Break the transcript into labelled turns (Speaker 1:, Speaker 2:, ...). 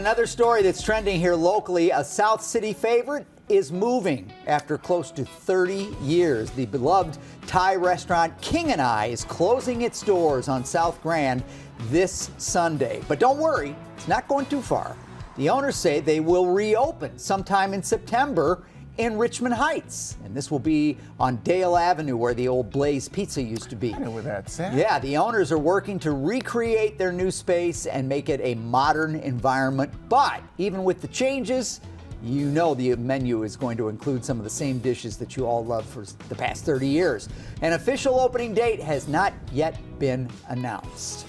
Speaker 1: Another story that's trending here locally, a South City favorite is moving after close to 30 years. The beloved Thai restaurant King and I is closing its doors on South Grand this Sunday. But don't worry, it's not going too far. The owners say they will reopen sometime in September in Richmond Heights. And this will be on Dale Avenue where the old Blaze Pizza used to be.
Speaker 2: I know where that's at.
Speaker 1: Yeah, the owners are working to recreate their new space and make it a modern environment. But even with the changes, you know the menu is going to include some of the same dishes that you all love for the past 30 years. An official opening date has not yet been announced.